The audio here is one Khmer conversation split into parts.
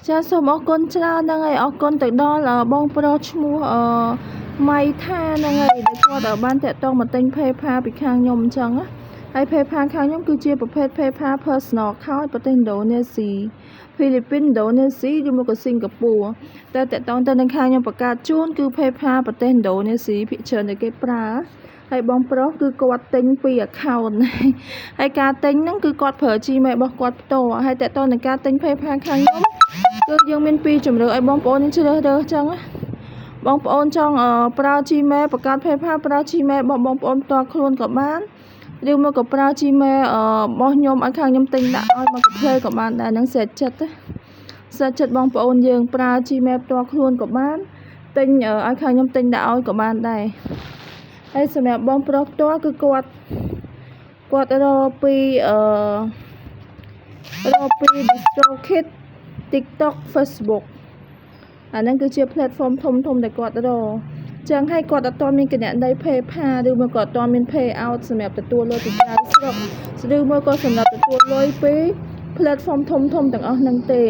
ចាសូមអរគុណច្រើនហ្នឹងហើយអរគុណទៅដល់បងប្រុសឈ្មោះម៉ៃថាហ្នឹងហើយដែលគាត់បានតាក់ទងមកទិញ PayPal ពីខាងខ្ញុំអញ្ចឹងណាហើយ PayPal ខាងខ្ញុំគឺជាប្រភេទ PayPal Personal Account ប្រទេសឥណ្ឌូនេស៊ីហ្វីលីពីនឥណ្ឌូនេស៊ីឬមកក៏សិង្ហបុរីតែតាក់ទងទៅនឹងខាងខ្ញុំបង្កើតជូនគឺ PayPal ប្រទេសឥណ្ឌូនេស៊ីភាគច្រើនតែគេប្រើហើយបងប្រុសគឺគាត់ទិញពី account ហើយការទិញហ្នឹងគឺគាត់ប្រើ Gmail របស់គាត់ផ្ទាល់ហើយតាក់ទងនឹងការទិញ PayPal ខាងខ្ញុំគឺយើងមានពីរជំរឿឲ្យបងប្អូនជ្រើសរើសអញ្ចឹងបងប្អូនចង់ប្រើ Gmail បង្កើត PayPal ប្រើ Gmail របស់បងប្អូនផ្ទាល់ខ្លួនក៏បានឬមកក៏ប្រើ Gmail របស់ខ្ញុំឲ្យខាងខ្ញុំទិញដាក់ឲ្យមកផ្លេក៏បានដែរហ្នឹងសេចចិត្តបងប្អូនយើងប្រើ Gmail ផ្ទាល់ខ្លួនក៏បានទិញឲ្យខាងខ្ញុំទិញដាក់ឲ្យក៏បានដែរហើយសម្រាប់បងប្រុសផ្ទាល់គឺគាត់រកពី DistroKid TikTok Facebook អាហ្នឹងគឺជា platform ធំដែលគាត់រកចឹងហើយគាត់អត់ទាន់មានគណនី PayPal ឬមកក៏អត់ទាន់មាន Payout សម្រាប់ទទួលលុយពីក្រៅស្រុកឬមកក៏សម្រាប់ទទួលលុយពី platform ធំទាំងអស់ហ្នឹងទេ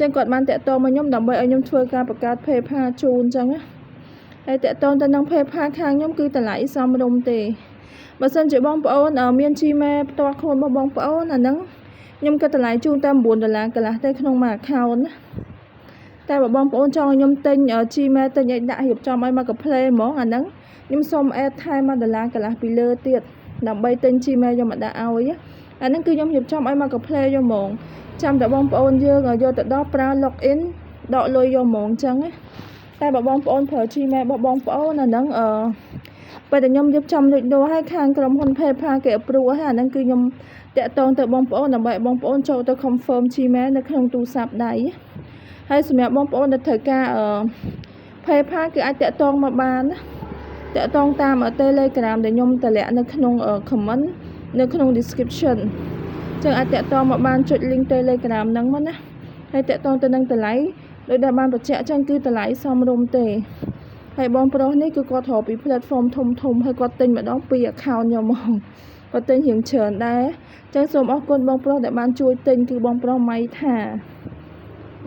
ចឹងគាត់បានតាក់ទងមកខ្ញុំដើម្បីឲ្យខ្ញុំធ្វើការបង្កើត PayPal ជូនចឹងណាហើយតាក់ទងទៅនឹង PayPal ខាងខ្ញុំគឺតម្លៃសមរម្យទេបើសិនជាបងប្អូនមាន Gmail ផ្ទាល់ខ្លួនរបស់បងប្អូនអាហ្នឹងខ្ញុំគិតតម្លៃជូនតែ$9កន្លះទេក្នុងមួយ account ណាតែបើបងប្អូនចង់ឲ្យខ្ញុំទិញ Gmail ទិញឲ្យដាក់រៀបចំឲ្យមកកាផ្លេហ្មងអាហ្នឹងខ្ញុំសូម add ថែម$1កន្លះពីលើទៀតដើម្បីទិញ Gmail ខ្ញុំមកដាក់ឲ្យអាហ្នឹងគឺខ្ញុំរៀបចំឲ្យមកកាផ្លេយកហ្មងចាំតែបងប្អូនយើងយកទៅដល់ប្រើ login ដកលុយយកហ្មងអញ្ចឹងណាតែបើបងប្អូនប្រើ Gmail របស់បងប្អូនអាហ្នឹងពេលតែខ្ញុំរៀបចំលុយដូរឲ្យខាងក្រុមហ៊ុន PayPal គេ approve ហើយអាហ្នឹងគឺខ្ញុំតាក់ទងទៅបងប្អូនដើម្បីបងប្អូនចូលទៅ confirm Gmail នៅក្នុងទូរស័ព្ទដៃហើយសម្រាប់បងប្អូនដែលត្រូវការPayPal គឺអាចតាក់ទងមកបានណាតាក់ទងតាម Telegram ដែលខ្ញុំតម្លាក់នៅក្នុង comment នៅក្នុង description ចឹងអាចតាក់ទងមកបានចុច link Telegram ហ្នឹងមកណាហើយតាក់ទងទៅនឹងតម្លៃដោយដែលបានបញ្ជាក់ចឹងគឺតម្លៃសមរម្យទេហើយបងប្រុសនេះគឺគាត់រកពី platform ធំហើយគាត់ទិញម្ដងពី account ខ្ញុំហ្មងគាត់ទិញរៀងច្រើនដែរចឹងសូមអរគុណបងប្រុសដែលបានជួយទិញគឺបងប្រុសម៉ៃថា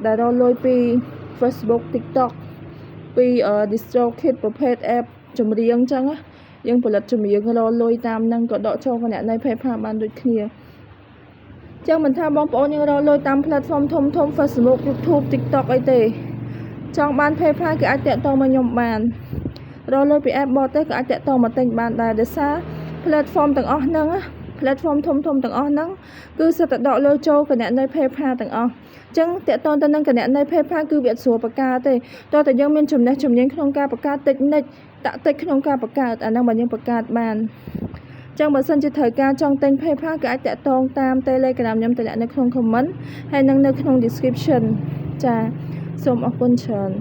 ដែលរកលុយពី Facebook TikTok ពី DistroKid ប្រភេទ app ចម្រៀងចឹងយើងផលិតចម្រៀងរកលុយតាមហ្នឹងក៏ដកចូលគណនី PayPal បានដូចគ្នាចឹងមិនថាបងប្អូនយើងរកលុយតាម platform ធំ Facebook YouTube TikTok អីទេចង់បាន PayPal គឺអាចតាក់ទងមកខ្ញុំបានរកលុយពី app បរទេសក៏អាចតាក់ទងមកទិញបានដែរដោយសារ platform ទាំងអស់ហ្នឹងplatform ធំទាំងអស់ហ្នឹងគឺសិតតែដកលុយចូលគណនី PayPal ទាំងអស់អញ្ចឹងតាក់ទងទៅនឹងគណនី PayPal គឺវាស្រួលបង្កើតទេតោះតែយើងមានចំណេះជំនាញក្នុងការបង្កើតតិចនិចតាក់តិចក្នុងការបង្កើតអាហ្នឹងបើយើងបង្កើតបានអញ្ចឹងបើសិនជាត្រូវការចង់ទិញ PayPal គឺអាចតាក់ទងតាម Telegram ខ្ញុំតម្លាក់នៅក្នុង comment ហើយនិងនៅក្នុង description ចាសូមអរគុណច្រើន